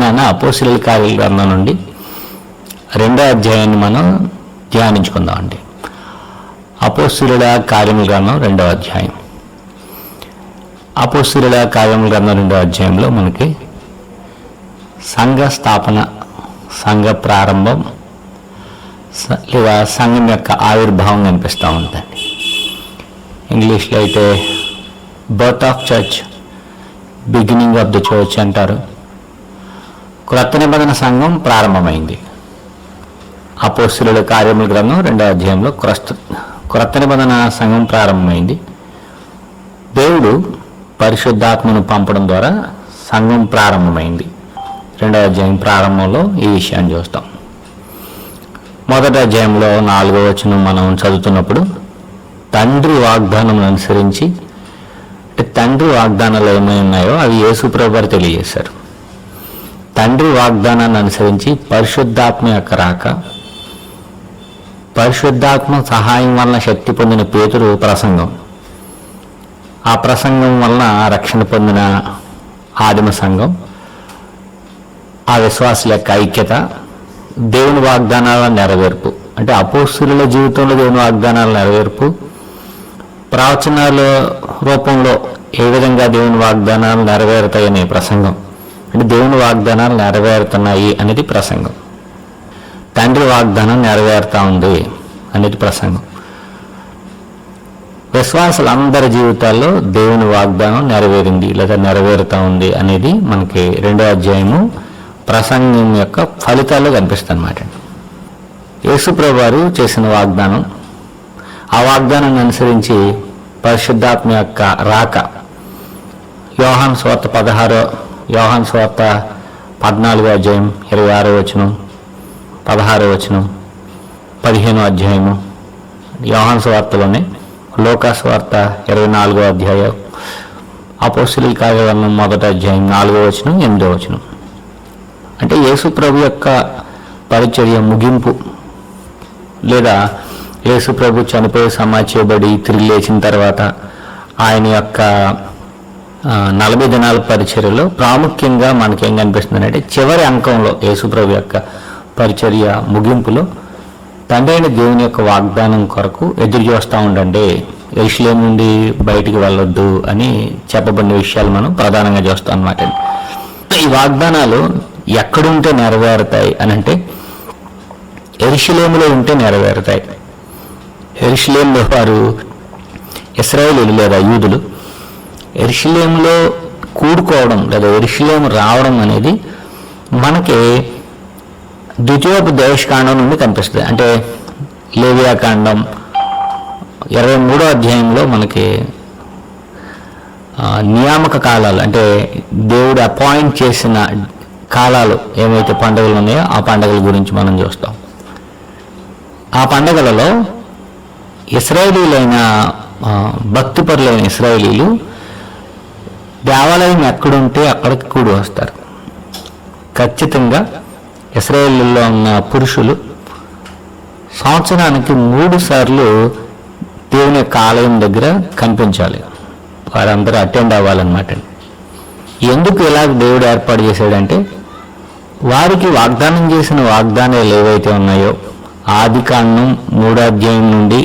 దినాన అపోస్తలుల కార్యాల గ్రంథం నుండి 2వ అధ్యాయాన్ని మనం ధ్యానించుకుందామండి. అపోస్తలుల కార్యముల గ్రంథం 2వ అధ్యాయం. అపోస్తలుల కార్యముల గ్రంథం 2వ అధ్యాయంలో మనకి సంఘ స్థాపన, సంఘ ప్రారంభం లేదా సంఘం యొక్క ఆవిర్భావం కనిపిస్తూ ఉందండి. ఇంగ్లీష్లో అయితే birth of church, beginning of the church అంటారు. క్రొత్త నిబంధన సంఘం ప్రారంభమైంది. అపోస్తలుల కార్యముల గ్రంథం 2వ అధ్యాయంలో క్రొత్త నిబంధన సంఘం ప్రారంభమైంది. దేవుడు పరిశుద్ధాత్మను పంపడం ద్వారా సంఘం ప్రారంభమైంది. 2వ అధ్యాయం ప్రారంభంలో ఈ విషయాన్ని చూస్తాం. మొదటి అధ్యాయంలో 4వ వచనం మనం చదువుతున్నప్పుడు తండ్రి వాగ్దానం అనుసరించి, తండ్రి వాగ్దానాలు ఏమై ఉన్నాయో అవి యేసు ప్రభువు వారు తెలియజేశారు. తండ్రి వాగ్దానాన్ని అనుసరించి పరిశుద్ధాత్మ యొక్క రాక, పరిశుద్ధాత్మ సహాయం వలన శక్తి పొందిన పేతురు ప్రసంగం, ఆ ప్రసంగం వలన రక్షణ పొందిన ఆదిమ సంఘం, ఆ విశ్వాసుల యొక్క ఐక్యత, దేవుని వాగ్దానాల నెరవేర్పు, అంటే అపోస్తలుల జీవితంలో దేవుని వాగ్దానాల నెరవేర్పు, ప్రవచనాల రూపంలో ఏ విధంగా దేవుని వాగ్దానాలు నెరవేరుతాయనే ప్రసంగం, అంటే దేవుని వాగ్దానాలు నెరవేరుతున్నాయి అనేది ప్రసంగం. తండ్రి వాగ్దానం నెరవేరుతా ఉంది అనేది ప్రసంగం. విశ్వాసులందరి జీవితాల్లో దేవుని వాగ్దానం నెరవేరింది లేదా నెరవేరుతా ఉంది అనేది మనకి 2వ అధ్యాయము ప్రసంగం యొక్క ఫలితాల్లో కనిపిస్తుంది అన్నమాట. యేసు ప్రభువు వారు చేసిన వాగ్దానం, ఆ వాగ్దానాన్ని అనుసరించి పరిశుద్ధాత్మ యొక్క రాక, యోహాను సువార్త 14వ అధ్యాయం 26వ వచనం, 16వ వచనం, 15వ అధ్యాయము, యోహాను సువార్తలోనే లూకా సువార్త 24వ అధ్యాయం, అపోస్తలుల కార్యముల 1వ అధ్యాయం 4వ వచనం, 8వ వచనం. అంటే యేసు ప్రభు యొక్క పరిచర్య ముగింపు, లేదా యేసు ప్రభు చనిపోయి సమాధి చేయబడి తిరిగి లేచిన తర్వాత ఆయన యొక్క 40 దినాల పరిచర్యలో ప్రాముఖ్యంగా మనకేం కనిపిస్తుంది అంటే చివరి అంకంలో యేసు ప్రభు యొక్క పరిచర్య ముగింపులో తండ్రి అయిన దేవుని యొక్క వాగ్దానం కొరకు ఎదురు చూస్తూ ఉండండి, యెరూషలేము నుండి బయటికి వెళ్ళొద్దు అని చెప్పబడిన విషయాలు మనం ప్రధానంగా చూస్తాం అన్నమాట. ఈ వాగ్దానాలు ఎక్కడుంటే నెరవేరుతాయి అని అంటే యెరూషలేములో ఉంటే నెరవేరుతాయి. యెరూషలేములో వారు ఇశ్రాయేలీయులు లేదా యూదులు యెరూషలేములో కూడుకోవడం లేదా యెరూషలేము రావడం అనేది మనకి ద్వితీయోపదేశకాండం నుండి కనిపిస్తుంది. అంటే లేవియాకాండం 23వ అధ్యాయంలో మనకి నియామక కాలాలు, అంటే దేవుడు అపాయింట్ చేసిన కాలాలు ఏవైతే పండుగలు ఉన్నాయో ఆ పండుగల గురించి మనం చూస్తాం. ఆ పండుగలలో ఇశ్రాయేలీయులైన భక్తిపరులైన ఇశ్రాయేలీయులు దేవాలయం ఎక్కడుంటే అక్కడికి కూడి వస్తారు. ఖచ్చితంగా ఇశ్రాయేలీయుల్లో ఉన్న పురుషులు సంవత్సరానికి 3 సార్లు దేవుని యొక్క ఆలయం దగ్గర కనిపించాలి, వారందరూ అటెండ్ అవ్వాలన్నమాట. ఎందుకు ఇలా దేవుడు ఏర్పాటు చేశాడంటే వారికి వాగ్దానం చేసిన వాగ్దానాలు ఏవైతే ఉన్నాయో ఆదికాండం 3వ అధ్యాయం నుండి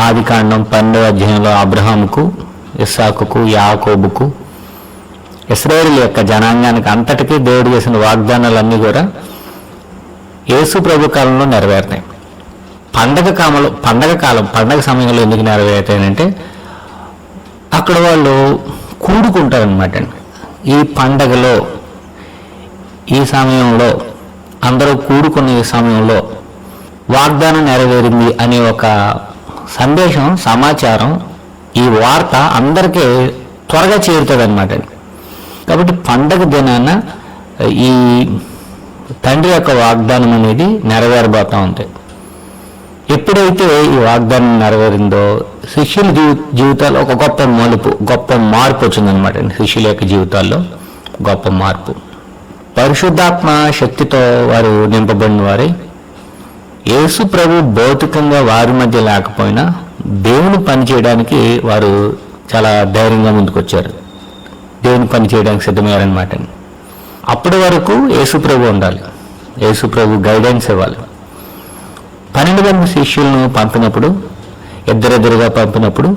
ఆదికాండం 12వ అధ్యాయంలో అబ్రహాముకు, ఇస్సాకుకు, యాకోబుకు, ఇశ్రాయేలు యొక్క జనాంగానికి అంతటికీ దేవుడు చేసిన వాగ్దానాలన్నీ కూడా యేసు ప్రభు కాలంలో నెరవేరుతాయి. పండగ సమయంలో ఎందుకు నెరవేరుతాయంటే అక్కడ వాళ్ళు కూడుకుంటారనమాట. ఈ పండగలో, ఈ సమయంలో అందరూ కూడుకున్న ఈ సమయంలో వాగ్దానం నెరవేరింది అనే ఒక సందేశం, సమాచారం, ఈ వార్త అందరికీ త్వరగా చేరుతుంది అనమాట. కాబట్టి పండగ దినాన ఈ తండ్రి యొక్క వాగ్దానం అనేది నెరవేరబోతూ ఉంది. ఎప్పుడైతే ఈ వాగ్దానం నెరవేరిందో శిష్యుల జీవితాల్లో ఒక గొప్ప మార్పు వచ్చిందనమాట. శిష్యుల యొక్క జీవితాల్లో గొప్ప మార్పు. పరిశుద్ధాత్మ శక్తితో వారు నింపబడిన వారే యేసు ప్రభు భౌతికంగా వారి మధ్య లేకపోయినా దేవుని పని చేయడానికి వారు చాలా ధైర్యంగా ముందుకొచ్చారు. దేవుని పని చేయడానికి సిద్ధమయ్యారనమాట. అప్పటి వరకు యేసుప్రభు ఉండాలి, యేసుప్రభు గైడెన్స్ ఇవ్వాలి. 12 మంది శిష్యులను పంపినప్పుడు, ఇద్దరిద్దరుగా పంపినప్పుడు,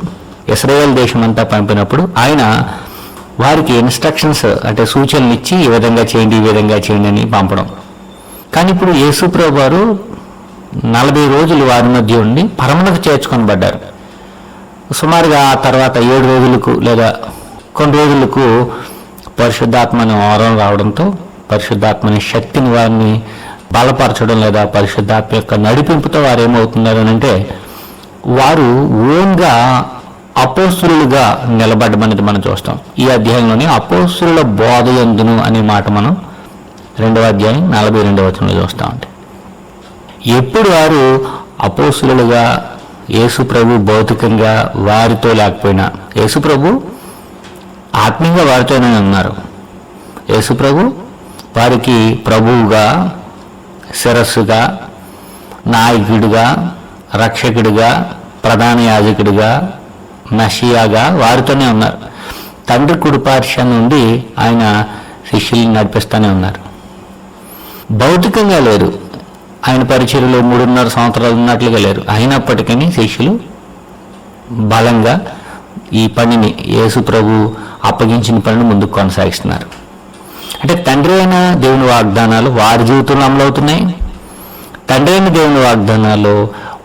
ఇశ్రాయేల్ దేశం అంతా పంపినప్పుడు ఆయన వారికి ఇన్స్ట్రక్షన్స్ అంటే సూచనలు ఇచ్చి ఈ విధంగా చేయండి, ఈ విధంగా చేయండి అని పంపడం. కానీ ఇప్పుడు యేసుప్రభు వారు 40 రోజులు వారి మధ్య ఉండి పరమునకు చేర్చుకొనబడ్డారు. సుమారుగా ఆ తర్వాత 7 రోజులకు లేదా కొన్ని రోజులకు పరిశుద్ధాత్మని వరం రావడంతో పరిశుద్ధాత్మని శక్తిని వారిని బలపరచడం లేదా పరిశుద్ధాత్మ యొక్క నడిపింపుతో వారు ఏమవుతున్నారు అంటే వారు ఓన్గా అపోస్తులుగా నిలబడ్డమనేది మనం చూస్తాం. ఈ అధ్యాయంలోని అపోస్తుల బోధ యందును అనే మాట మనం 2వ అధ్యాయం 42వ వచనంలో చూస్తాం. అంటే ఎప్పుడు వారు అపోస్తులుగా యేసుప్రభు భౌతికంగా వారితో లేకపోయినా, యేసుప్రభు ఆత్మీయంగా వారితోనే ఉన్నారు. యేసుప్రభు వారికి ప్రభువుగా, శిరస్సుగా, నాయకుడిగా, రక్షకుడిగా, ప్రధాన యాజకుడిగా, మెస్సియాగా వారితోనే ఉన్నారు. తండ్రి కుడిపార్శ్వం నుండి ఆయన శిష్యుల్ని నడిపిస్తూనే ఉన్నారు. భౌతికంగా లేరు, ఆయన పరిచర్యలో 3.5 సంవత్సరాలు ఉన్నట్లుగా లేరు. అయినప్పటికీ శిష్యులు బలంగా ఈ పనిని, యేసు ప్రభు అప్పగించిన పనిని ముందుకు కొనసాగిస్తున్నారు. అంటే తండ్రి అయిన దేవుని వాగ్దానాలు వారి జీవితంలో అమలవుతున్నాయి. తండ్రి అయిన దేవుని వాగ్దానాలు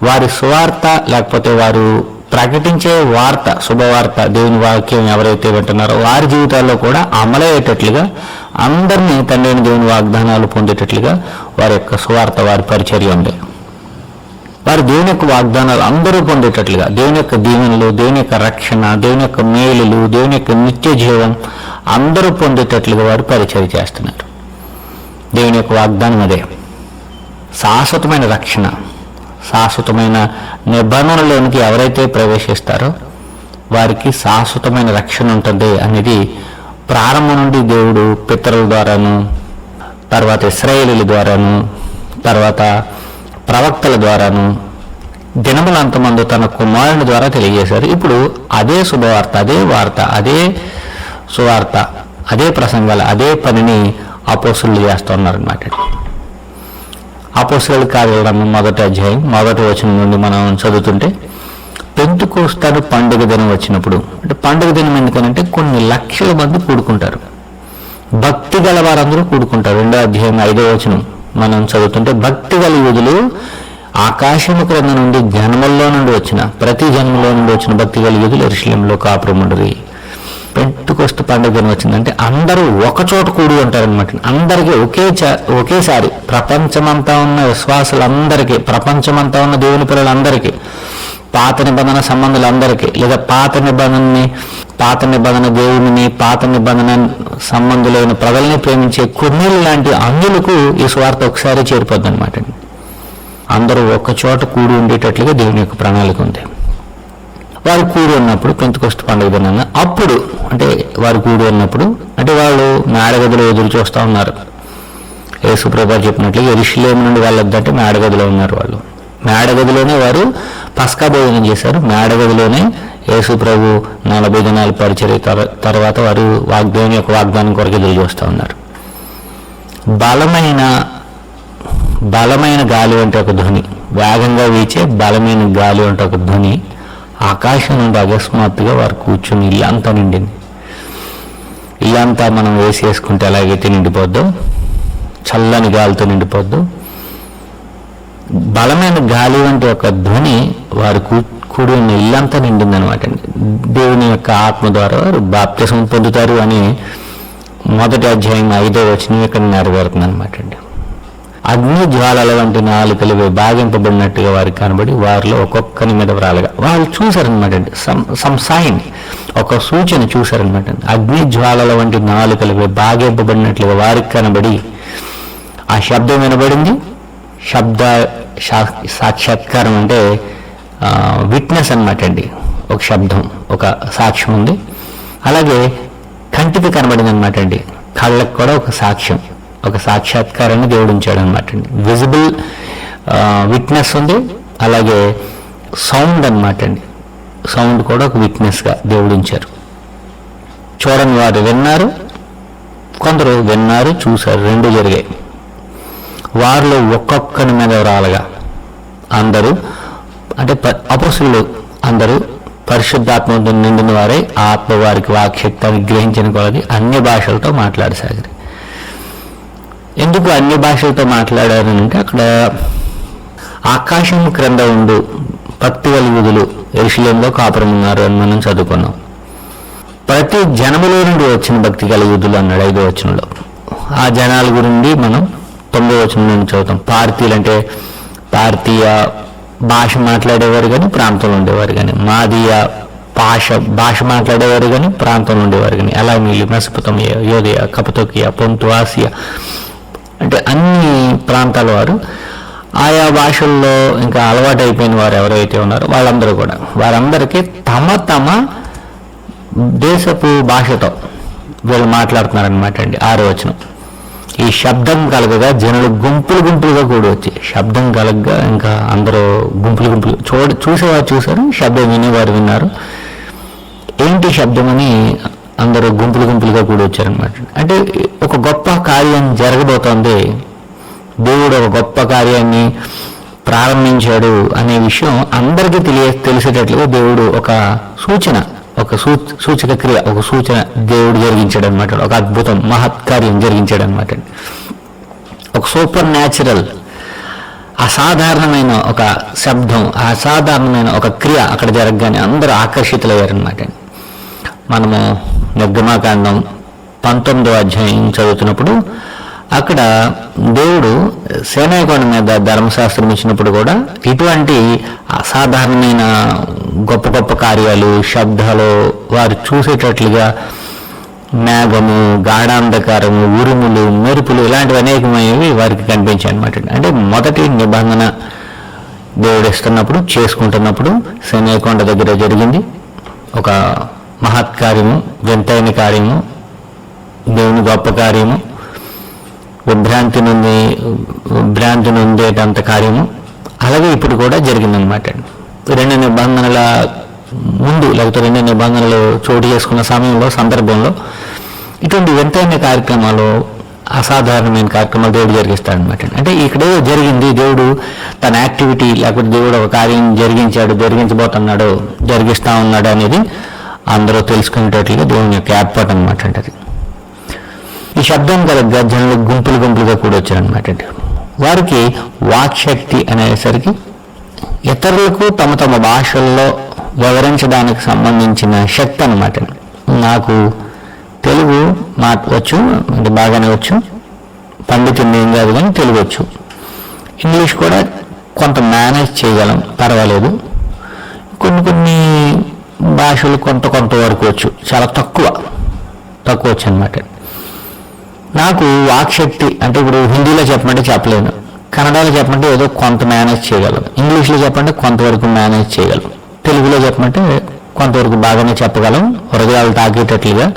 వారి సువార్త లేకపోతే వారు ప్రకటించే వార్త, శుభవార్త, దేవుని వాక్యం ఎవరైతే వింటున్నారో వారి జీవితాల్లో కూడా అమలయ్యేటట్లుగా, అందరినీ తండ్రి అయిన దేవుని వాగ్దానాలు పొందేటట్లుగా వారి యొక్క సువార్త, వారి పరిచర్య ఉంది. వారు దేవుని యొక్క వాగ్దానాలు అందరూ పొందేటట్లుగా, దేవుని యొక్క దీవెనలు, దేవుని యొక్క రక్షణ, దేవుని యొక్క మేలులు, దేవుని యొక్క నిత్య జీవం అందరూ పొందేటట్లుగా వారు పరిచర్య చేస్తున్నారు. దేవుని యొక్క వాగ్దానం అదే, శాశ్వతమైన రక్షణ, శాశ్వతమైన నిబంధనలోనికి ఎవరైతే ప్రవేశిస్తారో వారికి శాశ్వతమైన రక్షణ ఉంటుంది అనేది ప్రారంభం నుండి దేవుడు పితరుల ద్వారాను, తర్వాత ఇశ్రాయేలీల ద్వారాను, తర్వాత ప్రవక్తల ద్వారాను, దినములంతమందు తన కుమారుని ద్వారా తెలియజేశారు. ఇప్పుడు అదే శుభవార్త, అదే వార్త, అదే సువార్త, అదే ప్రసంగాలు, అదే పనిని అపోస్తులు చేస్తున్నారన్నమాట. అపోస్తుల కార్యాలను 1వ అధ్యాయం 1వ వచనం నుండి మనం చదువుతుంటే, పెంతెకొస్తు పండుగ దినం వచ్చినప్పుడు, అంటే పండుగ దినం ఎందుకనంటే కొన్ని లక్షల మంది కూడుకుంటారు, భక్తి గల వారందరూ కూడుకుంటారు. 2వ అధ్యాయం 5వ వచనం మనం చదువుతుంటే, భక్తి గల యూదులు ఆకాశము క్రింద నుండి జన్మల్లో నుండి వచ్చిన, ప్రతి జన్మలో నుండి వచ్చిన భక్తి గల యూదులు యెరూషలేములో కాపురముండిరి. పెంతెకొస్తు పండుగ దినం వచ్చిందంటే అందరూ ఒకచోట కూడి ఉంటారనమాట. అందరికీ ఒకేసారి, ప్రపంచమంతా ఉన్న విశ్వాసులందరికీ, ప్రపంచమంతా ఉన్న దేవుని పిల్లలందరికీ, పాత నిబంధన సంబంధులందరికీ, లేదా పాత నిబంధన దేవుని, పాత నిబంధన సంబంధులైన ప్రజల్ని ప్రేమించే కొన్నేళ్ళు లాంటి అందులకు ఈ స్వార్థ ఒకసారి చేరిపోద్ది అనమాట. అందరూ ఒక్కచోట కూడి ఉండేటట్లుగా దేవుని యొక్క ప్రణాళిక ఉంది. వారు కూడి ఉన్నప్పుడు, పెంతెకొస్తు పండుగ దినాన, అప్పుడు అంటే వారు కూడి ఉన్నప్పుడు అంటే వాళ్ళు మేడగదిలో ఎదురు చూస్తూ ఉన్నారు. యేసు ప్రభువు చెప్పినట్లు యెరూషలేము నుండి వెళ్ళొద్దంటే మేడగదిలో ఉన్నారు. వాళ్ళు మేడగదిలోనే వారు పస్కా భోజనం చేశారు. మేడగదిలోనే యేసు ప్రభు 40 దినాల పరిచర్య తర్వాత వారు దేవుని యొక్క వాగ్దానం కొరకు ఎదురు చూస్తూ ఉన్నారు. బలమైన గాలి అంటే ఒక ధ్వని, వేగంగా వీచే బలమైన గాలి అంటే ఒక ధ్వని ఆకాశం నుండి అకస్మాత్తుగా వారు కూర్చుని ఇల్లంతా నిండింది. ఇల్లంతా మనం వేసుకుంటే ఎలాగైతే నిండిపోద్దో, చల్లని గాలితో నిండిపోద్దు, బలమైన గాలి వంటి ఒక ధ్వని వారు కూడి ఉన్న ఇల్లంతా నిండింది అనమాట. దేవుని యొక్క ఆత్మ ద్వారా వారు బాప్తిసం పొందుతారు అని 1వ అధ్యాయం 5వ వచనం ఇక్కడ నెరవేరుతుంది అనమాట అండి. అగ్ని జ్వాలల వంటి నాలుకలు విభాగింపబడినట్టుగా వారికి కనబడి వారిలో ఒక్కొక్కరి మీద వ్రాలగా వాళ్ళు చూశారనమాట అండి. సమ్ సైన్, ఒక సూచన చూశారనమాట. అగ్ని జ్వాలల వంటి నాలుకలు విభాగింపబడినట్లుగా వారికి కనబడి ఆ శబ్దం వినబడింది. శబ్ద సాక్షాత్కారం అంటే విట్నెస్ అనమాట అండి. ఒక శబ్దం, ఒక సాక్ష్యం ఉంది. అలాగే కంటికి కనబడింది అనమాట అండి. కళ్ళకు కూడా ఒక సాక్ష్యం, ఒక సాక్షాత్కారాన్ని దేవుడు ఉంచాడు అనమాట అండి. విజిబుల్ విట్నెస్ ఉంది. అలాగే సౌండ్ అనమాట అండి, సౌండ్ కూడా ఒక విట్నెస్గా దేవుడు ఉంచారు. చూడని వారు విన్నారు, కొందరు విన్నారు, చూశారు, రెండు జరిగాయి. వారిలో ఒక్కొక్కరి మీద రాలుగా అందరూ అంటే అపొస్తలులు అందరూ పరిశుద్ధాత్మతో నిండిన వారై ఆత్మ వారికి వాక్శక్తిని గ్రహించిన కొలది అన్య భాషలతో మాట్లాడసాగారు. ఎందుకు అన్య భాషలతో మాట్లాడారంటే అక్కడ ఆకాశం క్రింద ఉండు భక్తి యూదులు యెరూషలేములో కాపురం ఉన్నారు అని మనం చదువుకున్నాం. ప్రతి జనములో నుండి వచ్చిన భక్తి యూదులు అన్నాడు 5వ వచనంలో. ఆ జనాల గురించి మనం 9వ వచనం నుండి చదువుతాం. పార్తీలు అంటే భారతీయ భాష మాట్లాడేవారు కానీ ప్రాంతంలో ఉండేవారు కానీ, మాదీయ భాష మాట్లాడేవారు కానీ ప్రాంతంలో ఉండేవారు కానీ, ఎలామీలు, మెసొపొతేమియా, యూదయ, కపతోకియా, పొంతు, ఆసియా అంటే అన్ని ప్రాంతాల వారు ఆయా భాషల్లో ఇంకా అలవాటు అయిపోయిన వారు ఎవరైతే ఉన్నారో వాళ్ళందరూ కూడా వారందరికీ తమ తమ దేశపు భాషతో వీళ్ళు మాట్లాడుతున్నారనమాట అండి. 6వ వచనం. ఈ శబ్దం కలగగా జనులు గుంపులు గుంపులుగా కూడి వచ్చి, శబ్దం కలగగా ఇంకా అందరూ గుంపులు చూసేవారు చూశారు, శబ్దం వినేవారు విన్నారు. ఏంటి శబ్దం అని అందరూ గుంపులుగా కూడి వచ్చారనమాట. అంటే ఒక గొప్ప కార్యం జరగబోతోంది, దేవుడు ఒక గొప్ప కార్యాన్ని ప్రారంభించాడు అనే విషయం అందరికీ తెలిసేటట్లుగా దేవుడు ఒక సూచన, ఒక సూచక క్రియ, ఒక సూచన దేవుడు జరిగించాడు అనమాట. ఒక అద్భుతం, మహత్కార్యం జరిగించాడు అనమాట. ఒక సూపర్ న్యాచురల్, అసాధారణమైన ఒక శబ్దం, అసాధారణమైన ఒక క్రియ అక్కడ జరగగానే అందరూ ఆకర్షితులయ్యారనమాట. మనము నిర్గమాకాండం 19వ అధ్యాయం చదువుతున్నప్పుడు అక్కడ దేవుడు సీనాయి కొండ మీద ధర్మశాస్త్రం ఇచ్చినప్పుడు కూడా ఇటువంటి అసాధారణమైన గొప్ప గొప్ప కార్యాలు, శబ్దాలు వారు చూసేటట్లుగా మేఘము, గాఢాంధకారము, ఉరుములు, మెరుపులు ఇలాంటివి అనేకమైనవి వారికి కనిపించాయి అనమాట. అంటే మొదటి నిబంధన దేవుడు ఇస్తున్నప్పుడు, చేసుకుంటున్నప్పుడు సీనాయి కొండ దగ్గర జరిగింది ఒక మహత్కార్యము, వింతైన కార్యము, దేవుని గొప్ప కార్యము, భ్రాంతి నొందేటంత కార్యము. అలాగే ఇప్పుడు కూడా జరిగిందనమాట. 2 నిబంధనల ముందు లేకపోతే 2 నిబంధనలు చోటు చేసుకున్న సమయంలో, సందర్భంలో ఇటువంటి వింతైన కార్యక్రమాలు, అసాధారణమైన కార్యక్రమాలు దేవుడు జరిగిస్తాడనమాట. అంటే ఇక్కడ జరిగింది, దేవుడు తన యాక్టివిటీ లేకపోతే దేవుడు ఒక కార్యం జరిగించబోతున్నాడు, జరిగిస్తా ఉన్నాడు అనేది అందరూ తెలుసుకునేటట్లుగా దేవుని యొక్క ఏర్పాటు అనమాట. అంటే ఈ శబ్దం కలగ జనులు గుంపులుగా కూడా వచ్చారనమాట. వారికి వాక్శక్తి అనేసరికి ఇతరులకు తమ తమ భాషల్లో వివరించడానికి సంబంధించిన శక్తి అనమాట. నాకు తెలుగు వచ్చు, అంటే బాగానే వచ్చు, పండితుని ఏం కాదు కానీ తెలుగు వచ్చు. ఇంగ్లీష్ కూడా కొంత మేనేజ్ చేయగలం, పర్వాలేదు. కొన్ని భాషలు కొంత వరకు వచ్చు, చాలా తక్కువ వచ్చు అనమాట. నాకు వాక్శక్తి అంటే ఇప్పుడు హిందీలో చెప్పమంటే చెప్పలేను, కన్నడలో చెప్పమంటే ఏదో కొంత మేనేజ్ చేయగలను, ఇంగ్లీష్లో చెప్పంటే కొంతవరకు మేనేజ్ చేయగలం, తెలుగులో చెప్పమంటే కొంతవరకు బాగానే చెప్పగలం. హృదయాలు తాకేటట్లుగా,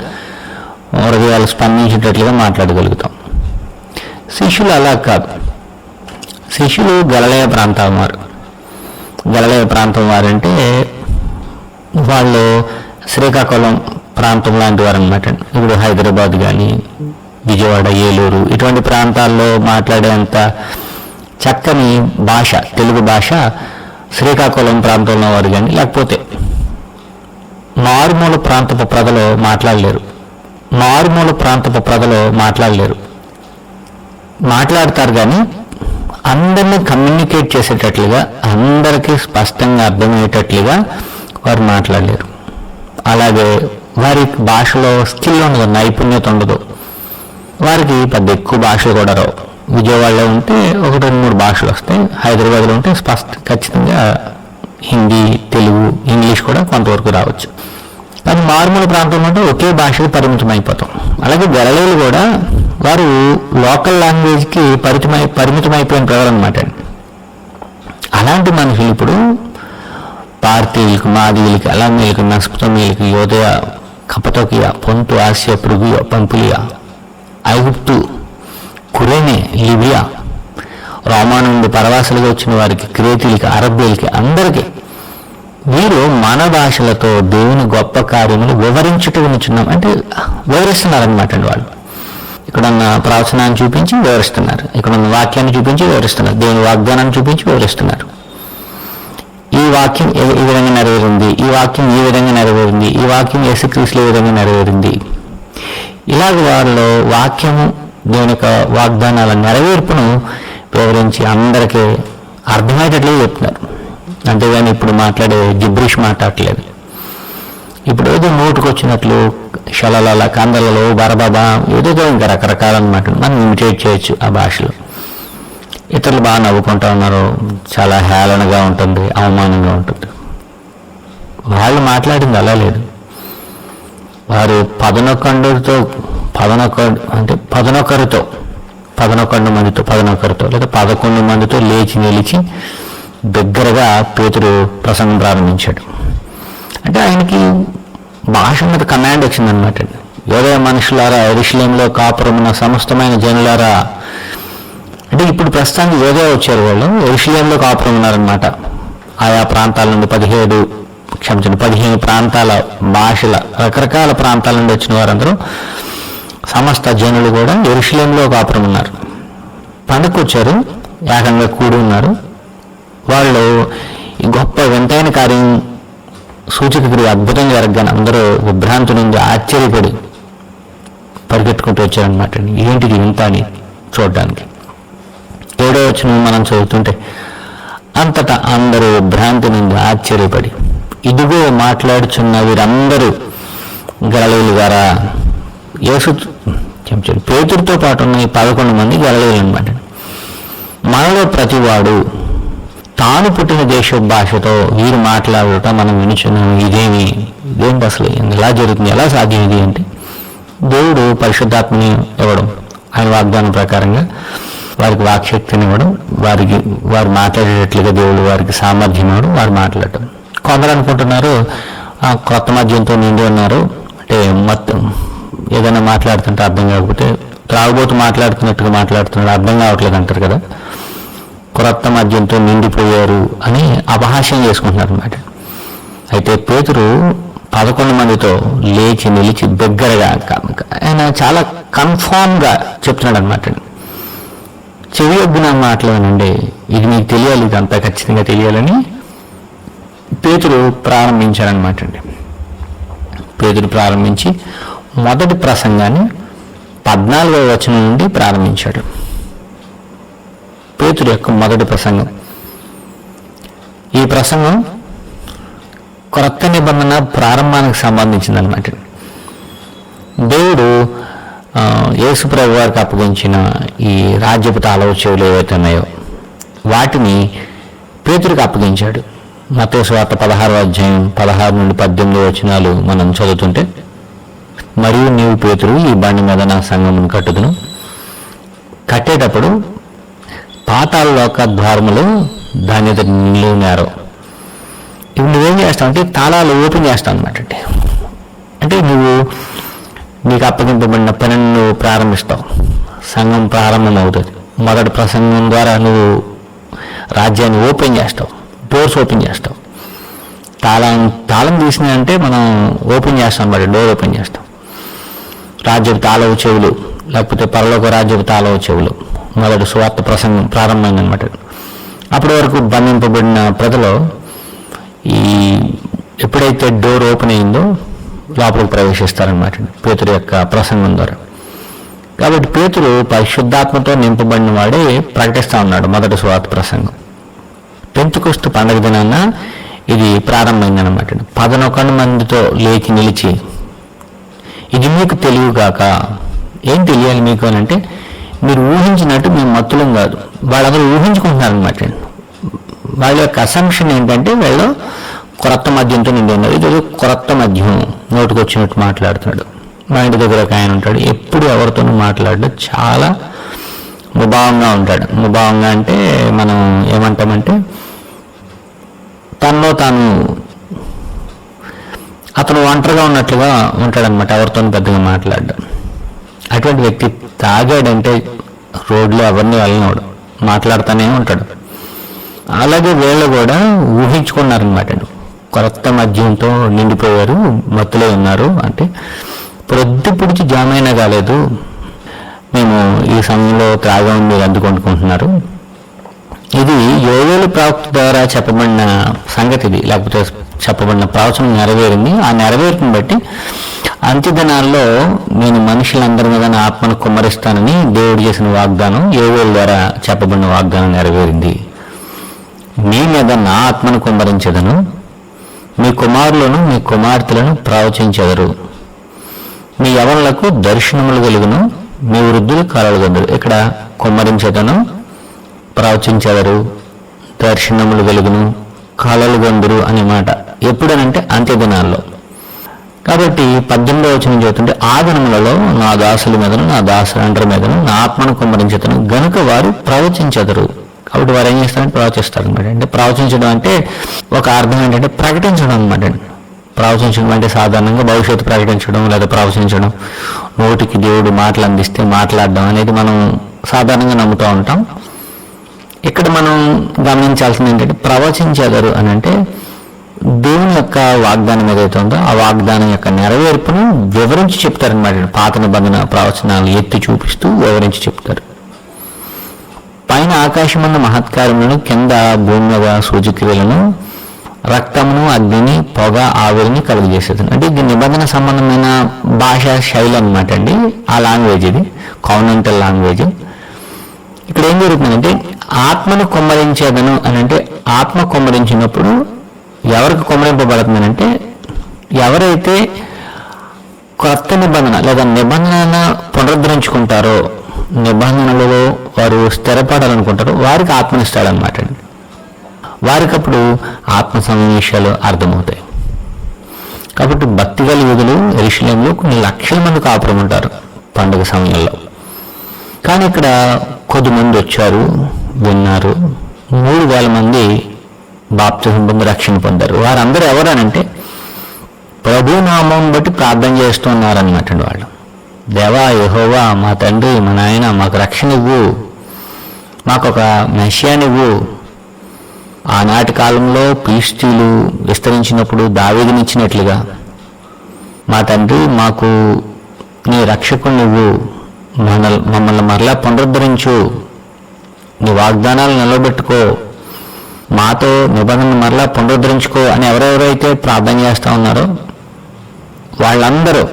హృదయాలు స్పందించేటట్లుగా మాట్లాడగలుగుతాం. శిష్యులు అలా కాదు. శిష్యులు గలిలయ ప్రాంతం వారంటే వాళ్ళు శ్రీకాకుళం ప్రాంతం లాంటి వారు అనమాట. ఇప్పుడు హైదరాబాద్ కానీ, విజయవాడ, ఏలూరు ఇటువంటి ప్రాంతాల్లో మాట్లాడేంత చక్కని భాష, తెలుగు భాష శ్రీకాకుళం ప్రాంతంలో వారు కానీ, లేకపోతే మారుమూల ప్రాంతపు ప్రజలు మాట్లాడలేరు. మాట్లాడతారు కానీ అందరినీ కమ్యూనికేట్ చేసేటట్లుగా, అందరికీ స్పష్టంగా అర్థమయ్యేటట్లుగా వారు మాట్లాడలేరు. అలాగే వారి భాషలో స్కిల్ ఉండదు, నైపుణ్యత ఉండదు. వారికి పెద్ద ఎక్కువ భాషలు కూడా రావు. విజయవాడలో ఉంటే 1-2-3 భాషలు వస్తాయి, హైదరాబాద్లో ఉంటే ఖచ్చితంగా హిందీ, తెలుగు, ఇంగ్లీష్ కూడా కొంతవరకు రావచ్చు. కానీ మారుమూల ప్రాంతంలో ఉంటే ఒకే భాషకి పరిమితం అయిపోతాం. అలాగే గలిలయులు కూడా వారు లోకల్ లాంగ్వేజ్కి పరిమితం అయిపోయిన ప్రజలు అనమాట. అలాంటి మనుషులు ఇప్పుడు పార్తీయులకు, మాదీయులకి, ఎలామీయులకి, మెసొపొతేమియాలకి, యూదయ, కపతోకియా, పొంతు, ఆసియా, ఫ్రుగియా, పంఫిలియా, ఐగుప్తు, కురేనే, లిబియా, రోమా నుండి పరవాసులుగా వచ్చిన వారికి, క్రేతీయులకి, అరబ్బీలకి, అందరికీ వీరు మన భాషలతో దేవుని గొప్ప కార్యములు వివరించుటకునిచున్నాం అంటే వివరిస్తున్నారనమాట. వాళ్ళు ఇక్కడున్న ప్రవచనాన్ని చూపించి వివరిస్తున్నారు, ఇక్కడున్న వాక్యాన్ని చూపించి వివరిస్తున్నారు, దేవుని వాగ్దానాన్ని చూపించి వివరిస్తున్నారు. ఈ వాక్యం ఈ విధంగా నెరవేరింది, ఈ వాక్యం ఈ విధంగా నెరవేరింది, ఈ వాక్యం యేసుక్రీస్తులో ఈ విధంగా నెరవేరింది. ఇలాగ వాళ్ళు వాక్యము దేవుని యొక్క వాగ్దానాల నెరవేర్పును వివరించి అందరికీ అర్థమయ్యేటట్లే చెప్తున్నారు. అంతేగాని ఇప్పుడు మాట్లాడే జిబ్రిష్ మాట్లాడలేదు. ఇప్పుడు ఏదో నోటుకు వచ్చినట్లు షలల కందలలో బరబాబా ఏదేదో ఇంకా రకరకాలన్నమాట మనం ఇమిటేట్ చేయొచ్చు ఆ భాషలో. ఇతరులు బాగా నవ్వుకుంటూ ఉన్నారు, చాలా హేళనగా ఉంటుంది, అవమానంగా ఉంటుంది. వాళ్ళు మాట్లాడింది అలా లేదు. వారు 11 మందితో లేదా 11 మందితో లేచి నిలిచి దగ్గరగా పేతురు ప్రసంగం ప్రారంభించాడు. అంటే ఆయనకి భాష మీద కమాండ్ వచ్చిందనమాట. యోదయ మనుషులారా, యెరూషలేములో కాపురమున్న సమస్తమైన జనులారా. అంటే ఇప్పుడు ప్రస్తుతానికి యోదయ వచ్చారు, వాళ్ళు యెరూషలేములో కాపురం ఉన్నారనమాట. ఆయా ప్రాంతాల నుండి 15 ప్రాంతాల భాషల రకరకాల ప్రాంతాల నుండి వచ్చిన వారందరూ సమస్త జనులు కూడా యెరూషలేములో కాపురం ఉన్నారు. పండగకు వచ్చారు, ఏకంగా కూడి ఉన్నారు. వాళ్ళు ఈ గొప్ప వింతైన కార్యం సూచక క్రియ అద్భుతంగా జరగగానే అందరూ విభ్రాంతి నుండి ఆశ్చర్యపడి పరిగెట్టుకుంటూ వచ్చారనమాట. ఏంటిది వింత అని చూడడానికి. 7వ వచనం మనం చదువుతుంటే, అంతటా అందరూ విభ్రాంతి నుండి ఆశ్చర్యపడి, ఇదిగో మాట్లాడుచున్న వీరందరూ గలిలయులు గారా. యేసు పేతురుతో పాటు ఉన్న ఈ 11 మంది గలిలయులు అనమాట. మనలో ప్రతివాడు తాను పుట్టిన దేశ భాషతో వీరు మాట్లాడుట మనం వినుచున్నాము. ఇదేంటి అసలు ఎలా జరుగుతుంది, ఎలా సాధ్యం ఇది అంటే, దేవుడు పరిశుద్ధాత్మని ఇవ్వడం, ఆయన వాగ్దానం ప్రకారంగా వారికి వాక్శక్తిని ఇవ్వడం, వారు మాట్లాడేటట్లుగా దేవుడు వారికి సామర్థ్యం ఇవ్వడం, వారు మాట్లాడటం. కొందరు అనుకుంటున్నారు క్రొత్త మద్యంతో నిండి ఉన్నారు, అంటే మొత్తం ఏదైనా మాట్లాడుతుంటే అర్థం కాకపోతే త్రాగుబోతు మాట్లాడుతున్నట్టుగా మాట్లాడుతున్నాడు, అర్థం కావట్లేదు అంటారు కదా. క్రొత్త మద్యంతో నిండిపోయారు అని అపహాస్యం చేసుకుంటున్నారు అన్నమాట. అయితే పేతురు 11 మందితో లేచి నిలిచి దగ్గరగా ఆయన చాలా కన్ఫామ్గా చెప్తున్నాడు అనమాట. చెవి ఒగ్గిన మాటలోనండి, ఇది మీకు తెలియాలి, ఇదంతా ఖచ్చితంగా తెలియాలని పేతురు ప్రారంభించాడనమాట అండి. పేతురు ప్రారంభించి మొదటి ప్రసంగాన్ని 14వ వచనం నుండి ప్రారంభించాడు. పేతురు యొక్క మొదటి ప్రసంగం. ఈ ప్రసంగం క్రొత్త నిబంధన ప్రారంభానికి సంబంధించిందనమాట. దేవుడు యేసు ప్రభు వారికి అప్పగించిన ఈ రాజ్యపు తాళపు చెవులు ఏవైతే ఉన్నాయో వాటిని పేతురుకి అప్పగించాడు. మత్తయి సువార్త 16వ అధ్యాయం 16 నుండి 18 వచనాలు మనం చదువుతుంటే, మరియు నీవు పేతురు ఈ బండి మీద నా సంఘమును కట్టుదును, కట్టేటప్పుడు పాతాళ లోక ద్వారములు దాని ఎదుట నిలువునారు. ఇప్పుడు నువ్వేం చేస్తావు అంటే తాళాలు ఓపెన్ చేస్తావు అనమాట. అంటే నువ్వు నీకు అప్పగింపబడిన పనిని నువ్వు ప్రారంభిస్తావు, సంఘం ప్రారంభం అవుతుంది. మొదటి ప్రసంగం ద్వారా నువ్వు రాజ్యాన్ని ఓపెన్ చేస్తావు, డోర్స్ ఓపెన్ చేస్తావు. తాళం తీసినా అంటే మనం ఓపెన్ చేస్తాం అన్నమాట, డోర్ ఓపెన్ చేస్తాం. రాజ్యపు తాళపు చెవులు, లేకపోతే పరలోక రాజ్యపు తాళపు చెవులు, మొదటి సువార్త ప్రసంగం ప్రారంభమైందనమాట. అప్పటి వరకు బంధింపబడిన ప్రజలు ఎప్పుడైతే డోర్ ఓపెన్ అయిందో లోపలికి ప్రవేశిస్తారనమాట పేతురు యొక్క ప్రసంగం ద్వారా. కాబట్టి పేతురు పరిశుద్ధాత్మతో నింపబడిన వాడే ప్రకటిస్తూ ఉన్నాడు మొదటి సువార్త ప్రసంగం. పెంతెకొస్తు పండగ దినాన ఇది ప్రారంభమైందనమాట. 11 మందితో లేచి నిలిచి, ఇది మీకు తెలియగాక. ఏం తెలియాలి మీకు అని అంటే, మీరు ఊహించినట్టు మేము మత్తులం కాదు. వాళ్ళందరూ ఊహించుకుంటున్నారనమాట. వాళ్ళ యొక్క అసంప్షన్ ఏంటంటే వీళ్ళు క్రొత్త మద్యంతో నిండి ఉన్నారు. ఇది క్రొత్త మద్యం, నోటుకు వచ్చినట్టు మాట్లాడుతున్నాడు. మా ఇంటి దగ్గర ఒక ఆయన ఉంటాడు, ఎప్పుడు ఎవరితోనూ మాట్లాడు, చాలా ముభావంగా ఉంటాడు. ముభావంగా అంటే మనం ఏమంటామంటే తనలో తాను అతను ఒంటరిగా ఉన్నట్లుగా ఉంటాడనమాట, ఎవరితో పెద్దగా మాట్లాడ్డా. అటువంటి వ్యక్తి తాగాడంటే రోడ్లో ఎవరిని వెళ్ళినోడు, మాట్లాడుతూనే ఉంటాడు. అలాగే వీళ్ళు కూడా ఊహించుకున్నారనమాట. కొత్త మద్యంతో నిండిపోయారు, మత్తులో ఉన్నారు అంటే పొద్దు పొడిచి జామైనా కాలేదు, ఈ సమయంలో త్రాగం మీరు అందుకుంటున్నారు. ఇది యోవేలు ప్రవక్త ద్వారా చెప్పబడిన సంగతి, ఇది లేకపోతే చెప్పబడిన ప్రవచనం నెరవేరింది. ఆ నెరవేరుని బట్టి అంత్యదినాల్లో నేను మనుషులందరి మీద నా ఆత్మను కుమ్మరిస్తానని దేవుడు చేసిన వాగ్దానం, యోవేలు ద్వారా చెప్పబడిన వాగ్దానం నెరవేరింది. మీ మీద నా ఆత్మను కుమ్మరించెదను, మీ కుమారులను మీ కుమార్తెలను ప్రవచించెదరు, మీ యవనులకు దర్శనములు కలుగును, మీ వృద్ధులు కలలు గందురు. ఇక్కడ కుమ్మరించెదను, ప్రవచించెదరు, దర్శనములు వెలుగును, కలలు గందురు అనే మాట ఎప్పుడనంటే అంత్యదినాల్లో. కాబట్టి 18వ వచనం చదువుతుంటే, ఆ దినములలో నా దాసుల మీదను నా దాసులందరి మీదను నా ఆత్మను కుమ్మరించెదను గనుక వారు ప్రవచించెదరు. కాబట్టి వారు ఏం చేస్తారంటే ప్రవచిస్తారు అనమాట. అంటే ప్రవచించడం అంటే ఒక అర్థం ఏంటంటే ప్రకటించడం అనమాట. ప్రవచించడం అంటే సాధారణంగా భవిష్యత్తు ప్రకటించడం లేదా ప్రవచించడం, నోటికి దేవుడు మాటలు అందిస్తే మాట్లాడడం అనేది మనం సాధారణంగా నమ్ముతూ ఉంటాం. ఇక్కడ మనం గమనించాల్సింది ఏంటంటే ప్రవచించెదరు అని అంటే దేవుని యొక్క వాగ్దానం ఏదైతే ఉందో ఆ వాగ్దానం యొక్క నెరవేర్పును వివరించి చెప్తారనమాట. పాత నిబంధన ప్రవచనాలు ఎత్తి చూపిస్తూ వివరించి చెప్తారు. పైన ఆకాశమన్న మహత్కార్యములను, కింద భూమి మీద సూచక్రియలను, రక్తమును, అగ్నిని, పొగ, ఆవిరిని కలుగజేసేది. అంటే ఇది నిబంధన సంబంధమైన భాషా శైలి అనమాట అండి. ఆ లాంగ్వేజ్ ఇది కాన్వెంటల్ లాంగ్వేజ్. ఇక్కడ ఏం జరుగుతుందంటే ఆత్మను కుమ్మరించేదను అని అంటే ఆత్మ కుమ్మరించినప్పుడు ఎవరికి కుమ్మరింపబడుతుందనంటే ఎవరైతే కొత్త నిబంధన లేదా నిబంధన పునరుద్ధరించుకుంటారో, నిబంధనలలో వారు స్థిరపడాలనుకుంటారో వారికి ఆత్మనిస్తాడనమాట అండి. వారికి అప్పుడు ఆత్మ విషయాలు అర్థమవుతాయి. కాబట్టి భక్తి గల యూదులు యెరూషలేములో కొన్ని లక్షల మంది కాపురం ఉంటారు పండుగ సమయంలో. కానీ ఇక్కడ కొద్దిమంది వచ్చారు, విన్నారు. 3,000 మంది బాప్తిసం పొంది రక్షణ పొందారు. వారందరూ ఎవరనంటే ప్రభు నామం బట్టి ప్రార్థన చేస్తున్నారనమాట. వాళ్ళు దేవా, యెహోవా, మా తండ్రి, మా నాయన, మాకు రక్షణ ఇవ్వు, మాకు ఒక మెషియానివ్వు. ఆనాటి కాలంలో ఫిలిష్తీయులు విస్తరించినప్పుడు దావీదునిచ్చినట్లుగా మా తండ్రి మాకు నీ రక్షకునివ్వు, మమ్మల్ని మరలా పునరుద్ధరించు, నీ వాగ్దానాలు నిలబెట్టుకో, మాతో నిబంధన మరలా పునరుద్ధరించుకో అని ఎవరెవరైతే ప్రార్థన చేస్తూ ఉన్నారో వాళ్ళందరూ